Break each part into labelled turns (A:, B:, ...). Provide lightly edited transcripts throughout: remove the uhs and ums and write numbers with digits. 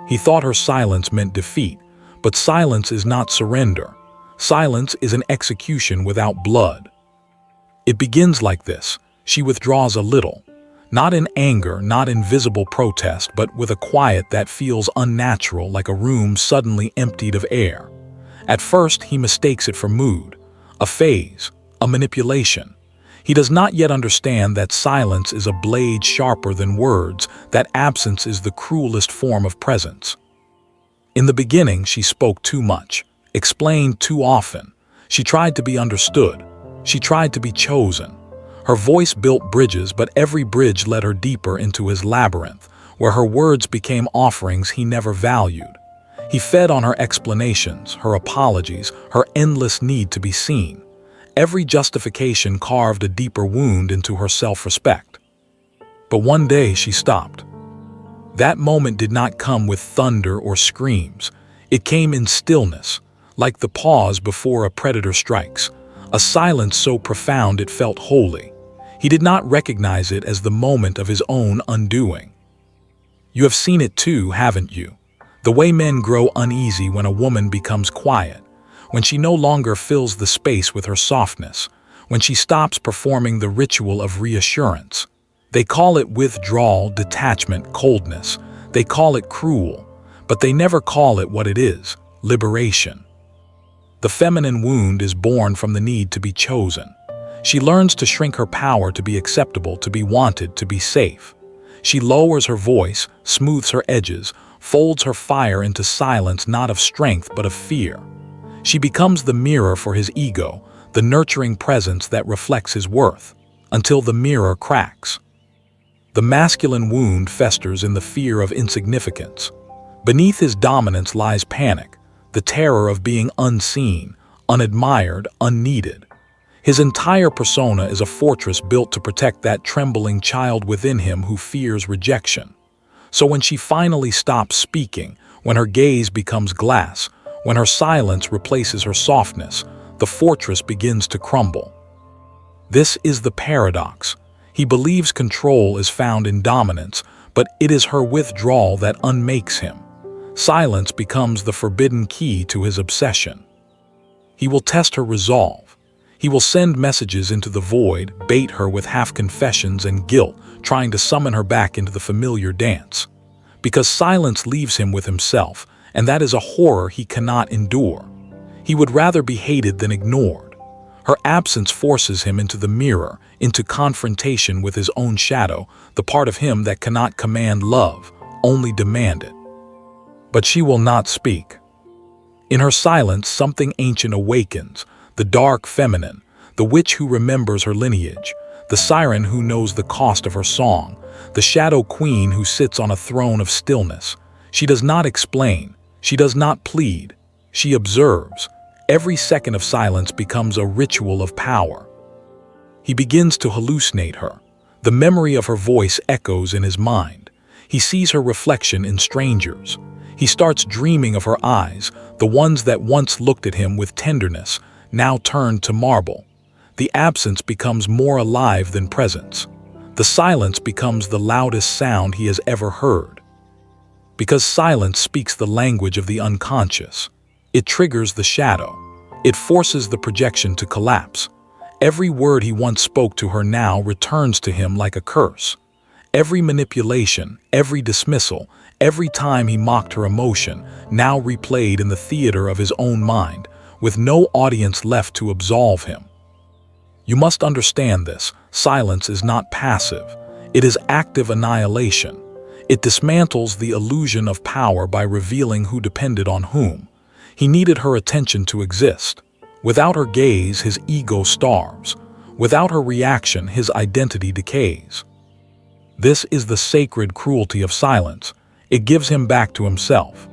A: He thought her silence meant defeat, but silence is not surrender. Silence is an execution without blood. It begins like this. She withdraws a little, not in anger, not in visible protest, but with a quiet that feels unnatural, like a room suddenly emptied of air. At first, he mistakes it for mood, a phase, a manipulation. He does not yet understand that silence is a blade sharper than words, that absence is the cruelest form of presence. In the beginning, she spoke too much, explained too often. She tried to be understood. She tried to be chosen. Her voice built bridges, but every bridge led her deeper into his labyrinth, where her words became offerings he never valued. He fed on her explanations, her apologies, her endless need to be seen. Every justification carved a deeper wound into her self-respect. But one day she stopped. That moment did not come with thunder or screams. It came in stillness, like the pause before a predator strikes, a silence so profound it felt holy. He did not recognize it as the moment of his own undoing. You have seen it too, haven't you? The way men grow uneasy when a woman becomes quiet, when she no longer fills the space with her softness, when she stops performing the ritual of reassurance. They call it withdrawal, detachment, coldness. They call it cruel, but they never call it what it is, liberation. The feminine wound is born from the need to be chosen. She learns to shrink her power to be acceptable, to be wanted, to be safe. She lowers her voice, smooths her edges, folds her fire into silence not of strength but of fear. She becomes the mirror for his ego, the nurturing presence that reflects his worth, until the mirror cracks. The masculine wound festers in the fear of insignificance. Beneath his dominance lies panic, the terror of being unseen, unadmired, unneeded. His entire persona is a fortress built to protect that trembling child within him who fears rejection. So when she finally stops speaking, when her gaze becomes glass, when her silence replaces her softness, the fortress begins to crumble. This is the paradox. He believes control is found in dominance, but it is her withdrawal that unmakes him. Silence becomes the forbidden key to his obsession. He will test her resolve. He will send messages into the void, bait her with half-confessions and guilt, trying to summon her back into the familiar dance. Because silence leaves him with himself, and that is a horror he cannot endure. He would rather be hated than ignored. Her absence forces him into the mirror, into confrontation with his own shadow, the part of him that cannot command love, only demand it. But she will not speak. In her silence, something ancient awakens, the dark feminine, the witch who remembers her lineage, the siren who knows the cost of her song, the shadow queen who sits on a throne of stillness. She does not explain, she does not plead, she observes. Every second of silence becomes a ritual of power. He begins to hallucinate her. The memory of her voice echoes in his mind. He sees her reflection in strangers. He starts dreaming of her eyes, the ones that once looked at him with tenderness, now turned to marble. The absence becomes more alive than presence. The silence becomes the loudest sound he has ever heard. Because silence speaks the language of the unconscious. It triggers the shadow. It forces the projection to collapse. Every word he once spoke to her now returns to him like a curse. Every manipulation, every dismissal, every time he mocked her emotion, now replayed in the theater of his own mind, with no audience left to absolve him. You must understand this. Silence is not passive. It is active annihilation. It dismantles the illusion of power by revealing who depended on whom. He needed her attention to exist. Without her gaze, his ego starves. Without her reaction, his identity decays. This is the sacred cruelty of silence. It gives him back to himself.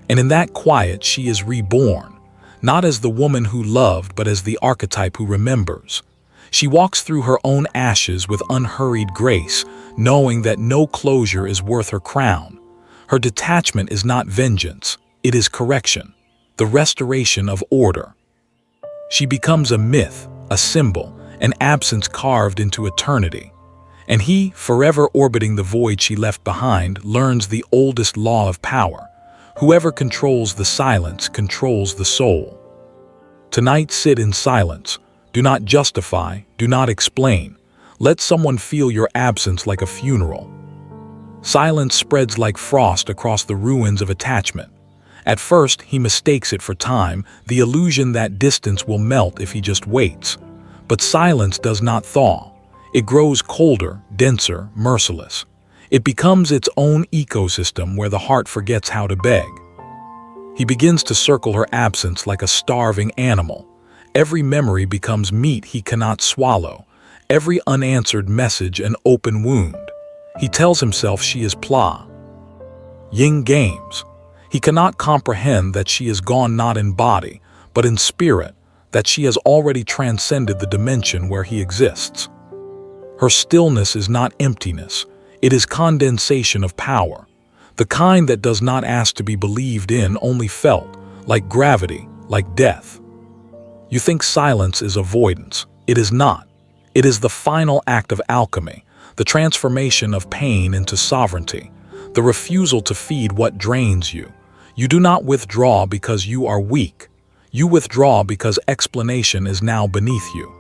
A: And in that quiet, she is reborn. Not as the woman who loved, but as the archetype who remembers. She walks through her own ashes with unhurried grace, knowing that no closure is worth her crown. Her detachment is not vengeance, it is correction, the restoration of order. She becomes a myth, a symbol, an absence carved into eternity. And he, forever orbiting the void she left behind, learns the oldest law of power. Whoever controls the silence controls the soul. Tonight, sit in silence. Do not justify, do not explain. Let someone feel your absence like a funeral. Silence spreads like frost across the ruins of attachment. At first, he mistakes it for time, the illusion that distance will melt if he just waits. But silence does not thaw. It grows colder, denser, merciless. It becomes its own ecosystem where the heart forgets how to beg. He begins to circle her absence like a starving animal. Every memory becomes meat he cannot swallow. Every unanswered message an open wound. He tells himself she is pla. Yin games. He cannot comprehend that she is gone not in body, but in spirit, that she has already transcended the dimension where he exists. Her stillness is not emptiness, it is condensation of power, the kind that does not ask to be believed in, only felt, like gravity, like death. You think silence is avoidance. It is not. It is the final act of alchemy, the transformation of pain into sovereignty, the refusal to feed what drains you. You do not withdraw because you are weak. You withdraw because explanation is now beneath you.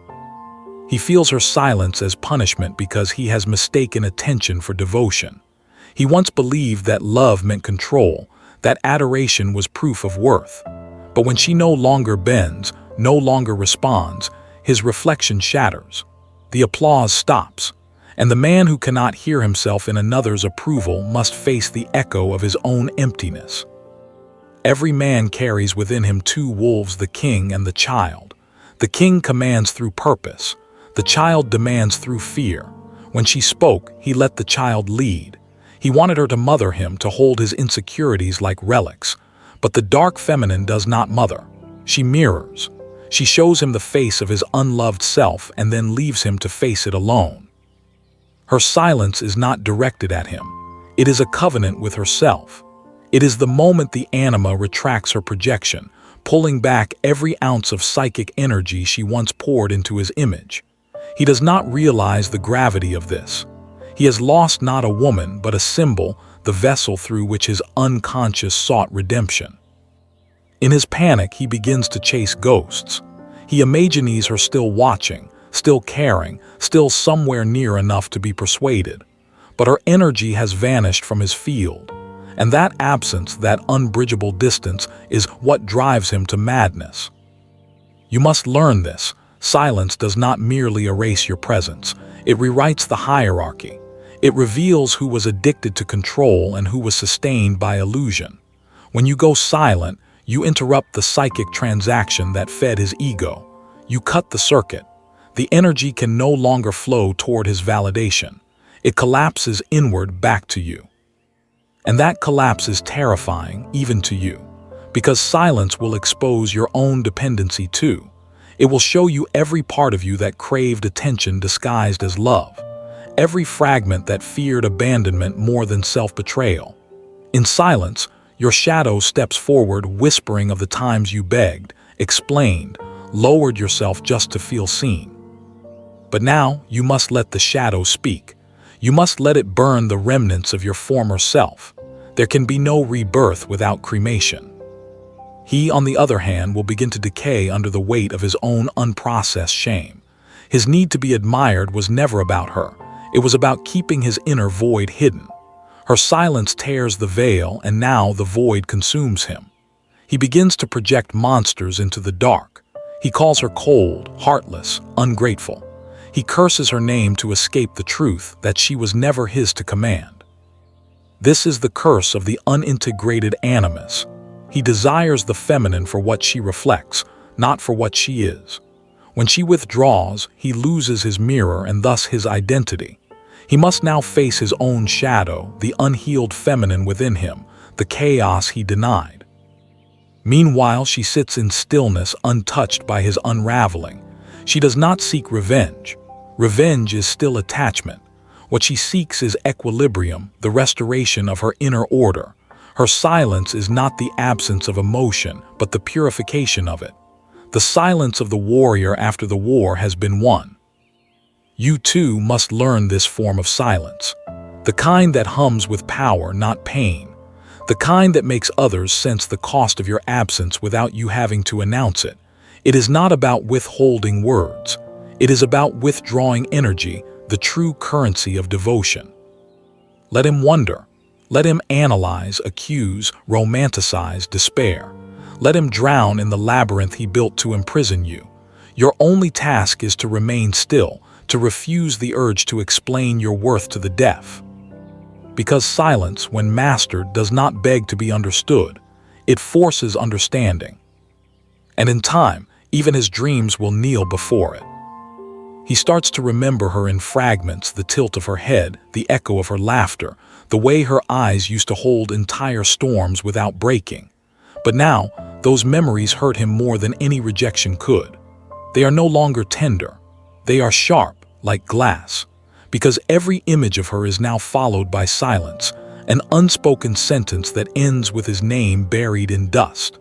A: He feels her silence as punishment because he has mistaken attention for devotion. He once believed that love meant control, that adoration was proof of worth. But when she no longer bends, no longer responds, his reflection shatters. The applause stops, and the man who cannot hear himself in another's approval must face the echo of his own emptiness. Every man carries within him two wolves, the king and the child. The king commands through purpose. The child demands through fear. When she spoke, he let the child lead. He wanted her to mother him, to hold his insecurities like relics. But the dark feminine does not mother. She mirrors. She shows him the face of his unloved self and then leaves him to face it alone. Her silence is not directed at him. It is a covenant with herself. It is the moment the anima retracts her projection, pulling back every ounce of psychic energy she once poured into his image. He does not realize the gravity of this. He has lost not a woman, but a symbol, the vessel through which his unconscious sought redemption. In his panic, he begins to chase ghosts. He imagines her still watching, still caring, still somewhere near enough to be persuaded. But her energy has vanished from his field. And that absence, that unbridgeable distance, is what drives him to madness. You must learn this. Silence does not merely erase your presence. It rewrites the hierarchy. It reveals who was addicted to control and who was sustained by illusion. When you go silent, you interrupt the psychic transaction that fed his ego. You cut the circuit. The energy can no longer flow toward his validation. It collapses inward back to you. And that collapse is terrifying, even to you, because silence will expose your own dependency too. It will show you every part of you that craved attention disguised as love, every fragment that feared abandonment more than self-betrayal. In silence, your shadow steps forward, whispering of the times you begged, explained, lowered yourself just to feel seen. But now you must let the shadow speak. You must let it burn the remnants of your former self. There can be no rebirth without cremation. He, on the other hand, will begin to decay under the weight of his own unprocessed shame. His need to be admired was never about her. It was about keeping his inner void hidden. Her silence tears the veil, and now the void consumes him. He begins to project monsters into the dark. He calls her cold, heartless, ungrateful. He curses her name to escape the truth that she was never his to command. This is the curse of the unintegrated animus. He desires the feminine for what she reflects, not for what she is. When she withdraws, he loses his mirror and thus his identity. He must now face his own shadow, the unhealed feminine within him, the chaos he denied. Meanwhile, she sits in stillness, untouched by his unraveling. She does not seek revenge. Revenge is still attachment. What she seeks is equilibrium, the restoration of her inner order. Her silence is not the absence of emotion, but the purification of it. The silence of the warrior after the war has been won. You too must learn this form of silence. The kind that hums with power, not pain. The kind that makes others sense the cost of your absence without you having to announce it. It is not about withholding words. It is about withdrawing energy, the true currency of devotion. Let him wonder. Let him analyze, accuse, romanticize, despair. Let him drown in the labyrinth he built to imprison you. Your only task is to remain still, to refuse the urge to explain your worth to the deaf. Because silence, when mastered, does not beg to be understood. It forces understanding. And in time, even his dreams will kneel before it. He starts to remember her in fragments, the tilt of her head, the echo of her laughter, the way her eyes used to hold entire storms without breaking. But now, those memories hurt him more than any rejection could. They are no longer tender. They are sharp, like glass. Because every image of her is now followed by silence, an unspoken sentence that ends with his name buried in dust.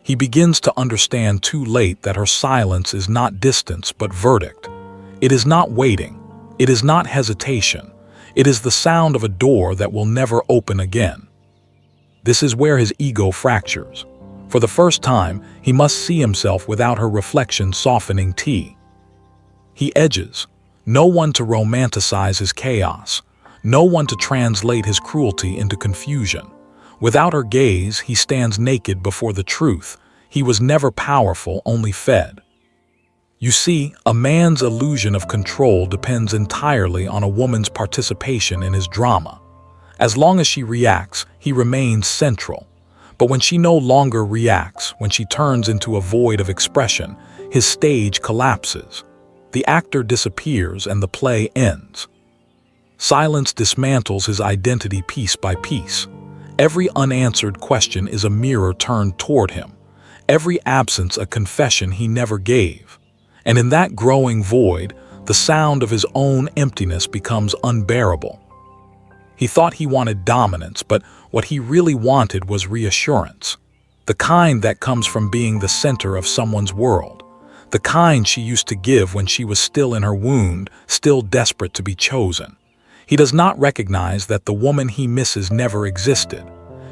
A: He begins to understand too late that her silence is not distance but verdict. It is not waiting. It is not hesitation. It is the sound of a door that will never open again. This is where his ego fractures. For the first time, he must see himself without her reflection softening tea. He edges. No one to romanticize his chaos. No one to translate his cruelty into confusion. Without her gaze, he stands naked before the truth. He was never powerful, only fed. You see, a man's illusion of control depends entirely on a woman's participation in his drama. As long as she reacts, he remains central. But when she no longer reacts, when she turns into a void of expression, his stage collapses. The actor disappears and the play ends. Silence dismantles his identity piece by piece. Every unanswered question is a mirror turned toward him. Every absence a confession he never gave. And in that growing void, the sound of his own emptiness becomes unbearable. He thought he wanted dominance, but what he really wanted was reassurance. The kind that comes from being the center of someone's world. The kind she used to give when she was still in her wound, still desperate to be chosen. He does not recognize that the woman he misses never existed.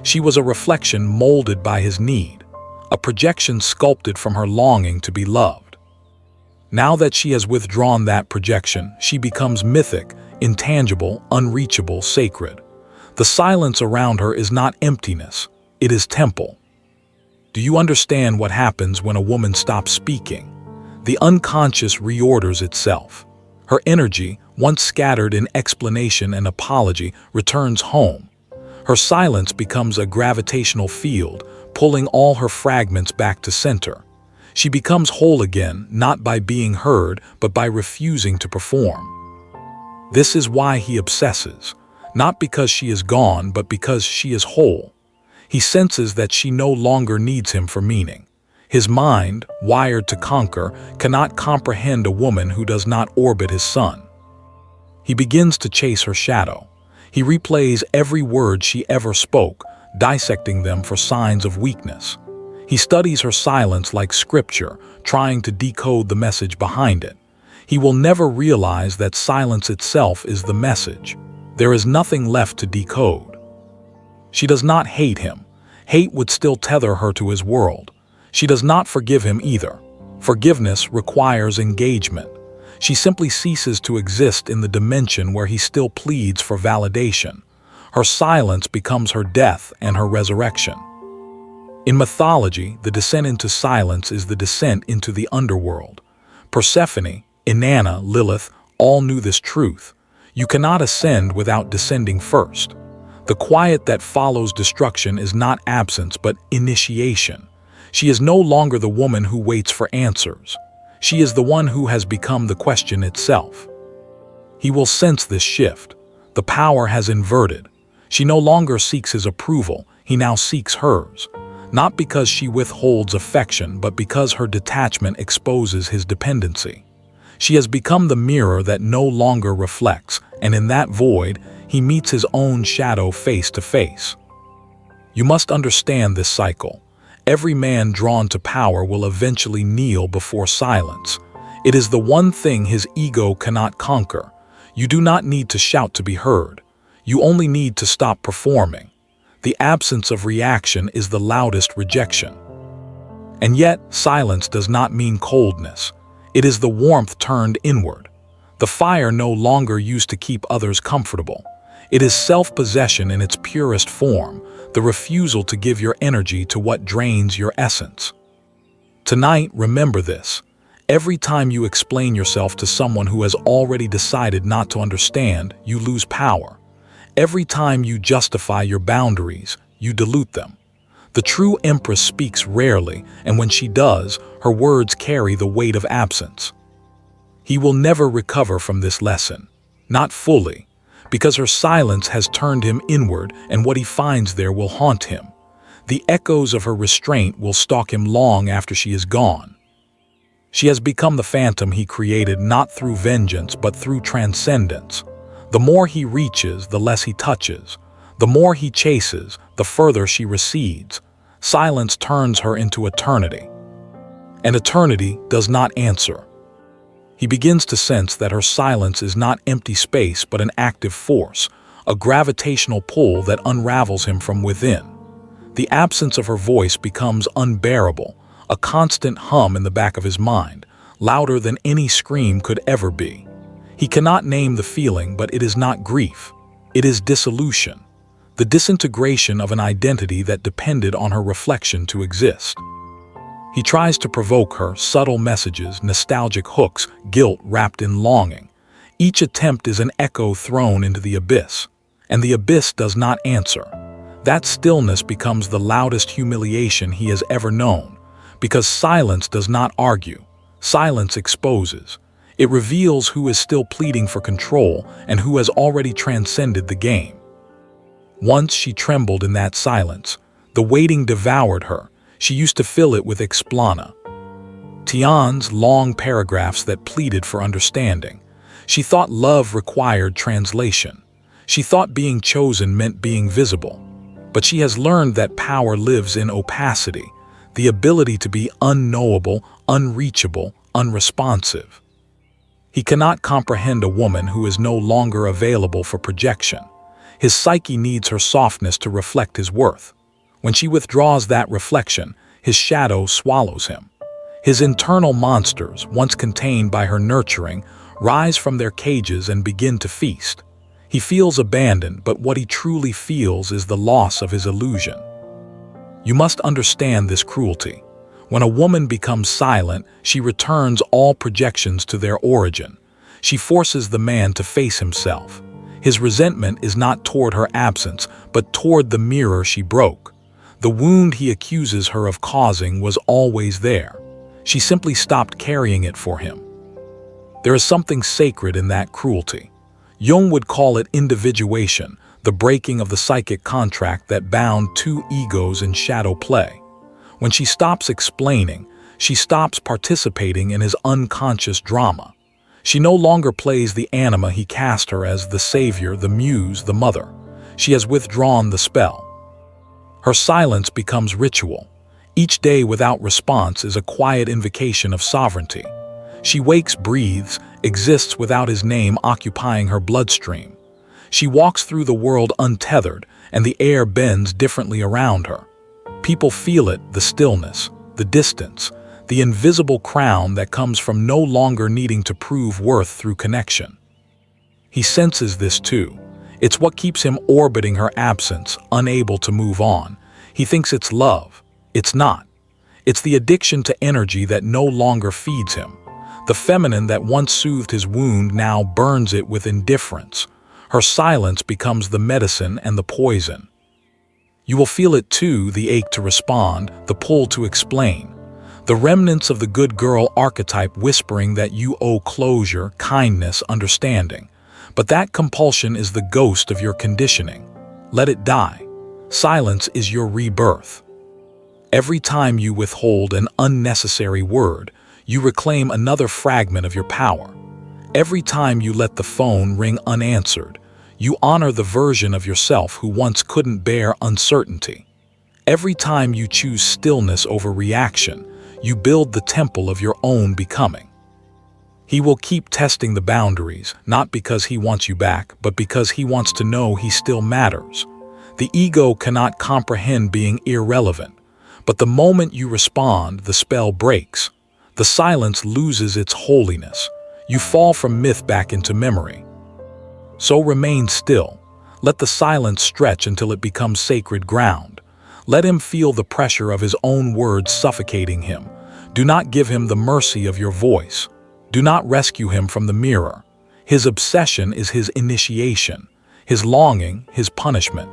A: She was a reflection molded by his need, a projection sculpted from her longing to be loved. Now that she has withdrawn that projection, she becomes mythic, intangible, unreachable, sacred. The silence around her is not emptiness, it is temple. Do you understand what happens when a woman stops speaking? The unconscious reorders itself. Her energy, once scattered in explanation and apology, returns home. Her silence becomes a gravitational field, pulling all her fragments back to center. She becomes whole again, not by being heard, but by refusing to perform. This is why he obsesses, not because she is gone, but because she is whole. He senses that she no longer needs him for meaning. His mind, wired to conquer, cannot comprehend a woman who does not orbit his sun. He begins to chase her shadow. He replays every word she ever spoke, dissecting them for signs of weakness. He studies her silence like scripture, trying to decode the message behind it. He will never realize that silence itself is the message. There is nothing left to decode. She does not hate him. Hate would still tether her to his world. She does not forgive him either. Forgiveness requires engagement. She simply ceases to exist in the dimension where he still pleads for validation. Her silence becomes her death and her resurrection. In mythology, the descent into silence is the descent into the underworld. Persephone, Inanna, Lilith, all knew this truth. You cannot ascend without descending first. The quiet that follows destruction is not absence but initiation. She is no longer the woman who waits for answers. She is the one who has become the question itself. He will sense this shift. The power has inverted. She no longer seeks his approval, he now seeks hers. Not because she withholds affection, but because her detachment exposes his dependency. She has become the mirror that no longer reflects, and in that void, he meets his own shadow face to face. You must understand this cycle. Every man drawn to power will eventually kneel before silence. It is the one thing his ego cannot conquer. You do not need to shout to be heard. You only need to stop performing. The absence of reaction is the loudest rejection. And yet, silence does not mean coldness. It is the warmth turned inward. The fire no longer used to keep others comfortable. It is self-possession in its purest form, the refusal to give your energy to what drains your essence. Tonight, remember this. Every time you explain yourself to someone who has already decided not to understand, you lose power. Every time you justify your boundaries, you dilute them. The true empress speaks rarely, and when she does, her words carry the weight of absence. He will never recover from this lesson. Not fully, because her silence has turned him inward, and what he finds there will haunt him. The echoes of her restraint will stalk him long after she is gone. She has become the phantom he created not through vengeance but through transcendence. The more he reaches, the less he touches. The more he chases, the further she recedes. Silence turns her into eternity. And eternity does not answer. He begins to sense that her silence is not empty space but an active force, a gravitational pull that unravels him from within. The absence of her voice becomes unbearable, a constant hum in the back of his mind, louder than any scream could ever be. He cannot name the feeling, but it is not grief. It is dissolution, the disintegration of an identity that depended on her reflection to exist. He tries to provoke her, subtle messages, nostalgic hooks, guilt wrapped in longing. Each attempt is an echo thrown into the abyss, and the abyss does not answer. That stillness becomes the loudest humiliation he has ever known, because silence does not argue. Silence exposes. It reveals who is still pleading for control and who has already transcended the game. Once she trembled in that silence. The waiting devoured her. She used to fill it with explana. Tian's long paragraphs that pleaded for understanding. She thought love required translation. She thought being chosen meant being visible. But she has learned that power lives in opacity, the ability to be unknowable, unreachable, unresponsive. He cannot comprehend a woman who is no longer available for projection. His psyche needs her softness to reflect his worth. When she withdraws that reflection, his shadow swallows him. His internal monsters, once contained by her nurturing, rise from their cages and begin to feast. He feels abandoned, but what he truly feels is the loss of his illusion. You must understand this cruelty. When a woman becomes silent, she returns all projections to their origin. She forces the man to face himself. His resentment is not toward her absence, but toward the mirror she broke. The wound he accuses her of causing was always there. She simply stopped carrying it for him. There is something sacred in that cruelty. Jung would call it individuation, the breaking of the psychic contract that bound two egos in shadow play. When she stops explaining, she stops participating in his unconscious drama. She no longer plays the anima he cast her as the savior, the muse, the mother. She has withdrawn the spell. Her silence becomes ritual. Each day without response is a quiet invocation of sovereignty. She wakes, breathes, exists without his name occupying her bloodstream. She walks through the world untethered, and the air bends differently around her. People feel it, the stillness, the distance, the invisible crown that comes from no longer needing to prove worth through connection. He senses this too. It's what keeps him orbiting her absence, unable to move on. He thinks it's love. It's not. It's the addiction to energy that no longer feeds him. The feminine that once soothed his wound now burns it with indifference. Her silence becomes the medicine and the poison. You will feel it too, the ache to respond, the pull to explain. The remnants of the good girl archetype whispering that you owe closure, kindness, understanding. But that compulsion is the ghost of your conditioning. Let it die. Silence is your rebirth. Every time you withhold an unnecessary word, you reclaim another fragment of your power. Every time you let the phone ring unanswered, you honor the version of yourself who once couldn't bear uncertainty. Every time you choose stillness over reaction, you build the temple of your own becoming. He will keep testing the boundaries, not because he wants you back, but because he wants to know he still matters. The ego cannot comprehend being irrelevant, but the moment you respond, the spell breaks. The silence loses its holiness. You fall from myth back into memory. So remain still. Let the silence stretch until it becomes sacred ground. Let him feel the pressure of his own words suffocating him. Do not give him the mercy of your voice. Do not rescue him from the mirror. His obsession is his initiation, his longing, his punishment.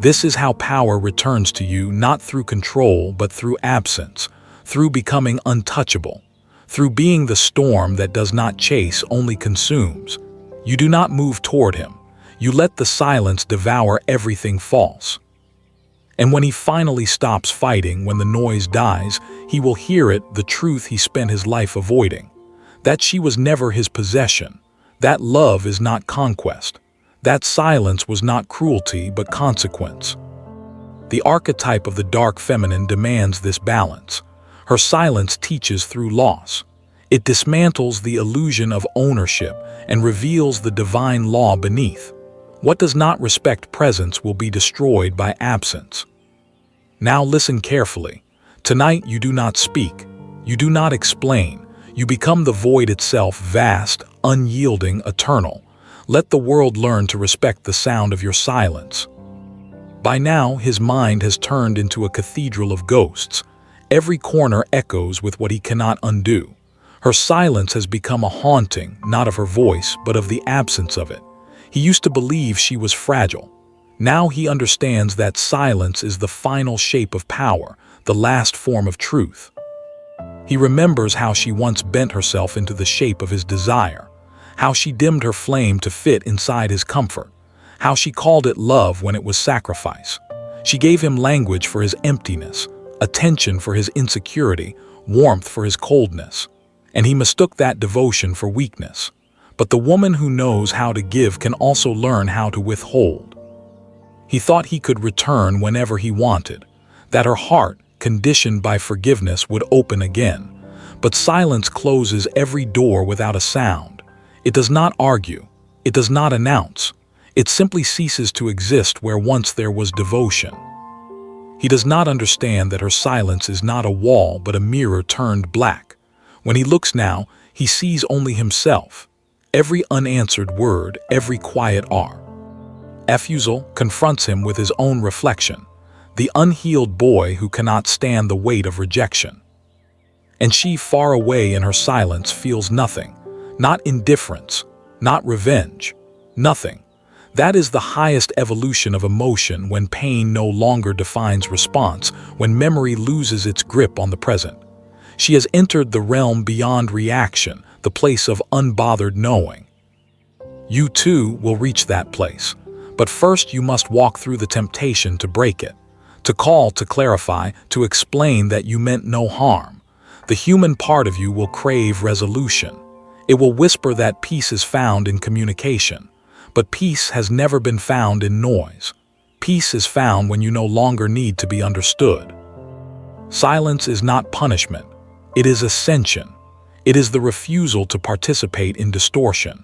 A: This is how power returns to you, not through control, but through absence, through becoming untouchable, through being the storm that does not chase, only consumes. You do not move toward him. You let the silence devour everything false. And when he finally stops fighting, when the noise dies, he will hear it, the truth he spent his life avoiding. That she was never his possession. That love is not conquest. That silence was not cruelty, but consequence. The archetype of the dark feminine demands this balance. Her silence teaches through loss. It dismantles the illusion of ownership and reveals the divine law beneath. What does not respect presence will be destroyed by absence. Now listen carefully. Tonight you do not speak. You do not explain. You become the void itself, vast, unyielding, eternal. Let the world learn to respect the sound of your silence. By now, his mind has turned into a cathedral of ghosts. Every corner echoes with what he cannot undo. Her silence has become a haunting, not of her voice, but of the absence of it. He used to believe she was fragile. Now he understands that silence is the final shape of power, the last form of truth. He remembers how she once bent herself into the shape of his desire, how she dimmed her flame to fit inside his comfort, how she called it love when it was sacrifice. She gave him language for his emptiness, attention for his insecurity, warmth for his coldness, and he mistook that devotion for weakness. But the woman who knows how to give can also learn how to withhold. He thought he could return whenever he wanted, that her heart, conditioned by forgiveness, would open again. But silence closes every door without a sound. It does not argue. It does not announce. It simply ceases to exist where once there was devotion. He does not understand that her silence is not a wall but a mirror turned black. When he looks now, he sees only himself. Every unanswered word, every quiet R. Refusal confronts him with his own reflection, the unhealed boy who cannot stand the weight of rejection. And she, far away in her silence, feels nothing, not indifference, not revenge, nothing. That is the highest evolution of emotion, when pain no longer defines response, when memory loses its grip on the present. She has entered the realm beyond reaction, the place of unbothered knowing. You too will reach that place, but first you must walk through the temptation to break it, to call, to clarify, to explain that you meant no harm. The human part of you will crave resolution. It will whisper that peace is found in communication. But peace has never been found in noise. Peace is found when you no longer need to be understood. Silence is not punishment. It is ascension. It is the refusal to participate in distortion.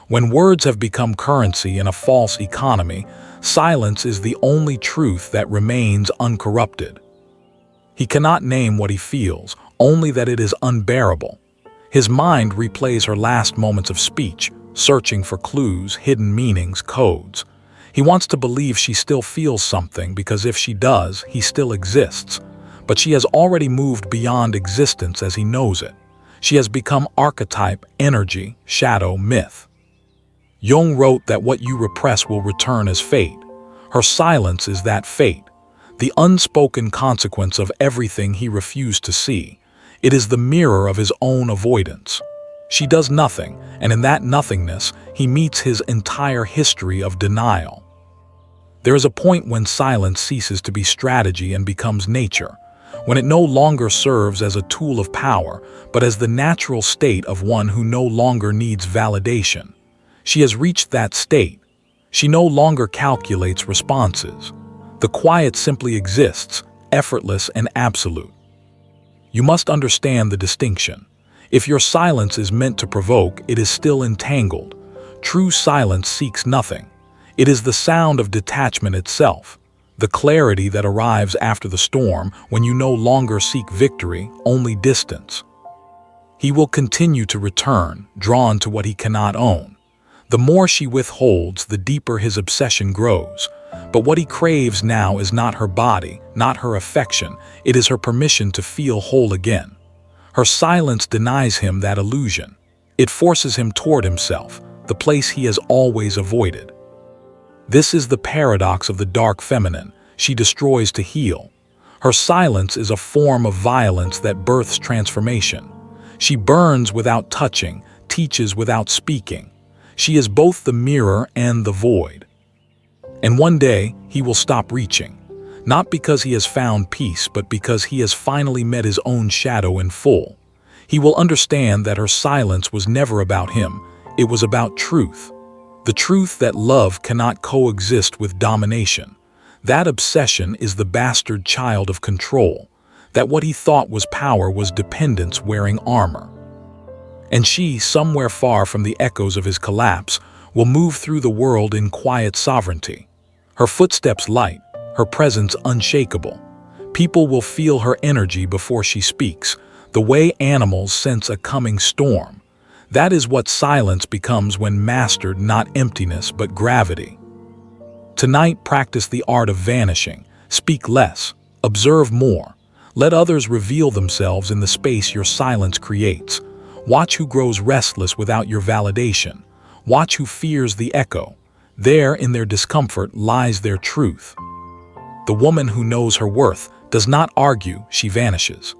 A: When words have become currency in a false economy, silence is the only truth that remains uncorrupted. He cannot name what he feels, only that it is unbearable. His mind replays her last moments of speech, searching for clues, hidden meanings, codes. He wants to believe she still feels something, because if she does, he still exists. But she has already moved beyond existence as he knows it. She has become archetype, energy, shadow, myth. Jung wrote that what you repress will return as fate. Her silence is that fate, the unspoken consequence of everything he refused to see. It is the mirror of his own avoidance. She does nothing, and in that nothingness, he meets his entire history of denial. There is a point when silence ceases to be strategy and becomes nature, when it no longer serves as a tool of power, but as the natural state of one who no longer needs validation. She has reached that state. She no longer calculates responses. The quiet simply exists, effortless and absolute. You must understand the distinction. If your silence is meant to provoke, it is still entangled. True silence seeks nothing. It is the sound of detachment itself, the clarity that arrives after the storm when you no longer seek victory, only distance. He will continue to return, drawn to what he cannot own. The more she withholds, the deeper his obsession grows. But what he craves now is not her body, not her affection, it is her permission to feel whole again. Her silence denies him that illusion. It forces him toward himself, the place he has always avoided. This is the paradox of the dark feminine. She destroys to heal. Her silence is a form of violence that births transformation. She burns without touching, teaches without speaking. She is both the mirror and the void. And one day, he will stop reaching. Not because he has found peace, but because he has finally met his own shadow in full. He will understand that her silence was never about him. It was about truth. The truth that love cannot coexist with domination. That obsession is the bastard child of control. That what he thought was power was dependence wearing armor. And she, somewhere far from the echoes of his collapse, will move through the world in quiet sovereignty. Her footsteps light, her presence unshakable. People will feel her energy before she speaks, the way animals sense a coming storm. That is what silence becomes when mastered, not emptiness but gravity. Tonight, practice the art of vanishing. Speak less, observe more. Let others reveal themselves in the space your silence creates. Watch who grows restless without your validation. Watch who fears the echo. There, in their discomfort, lies their truth. The woman who knows her worth does not argue, she vanishes.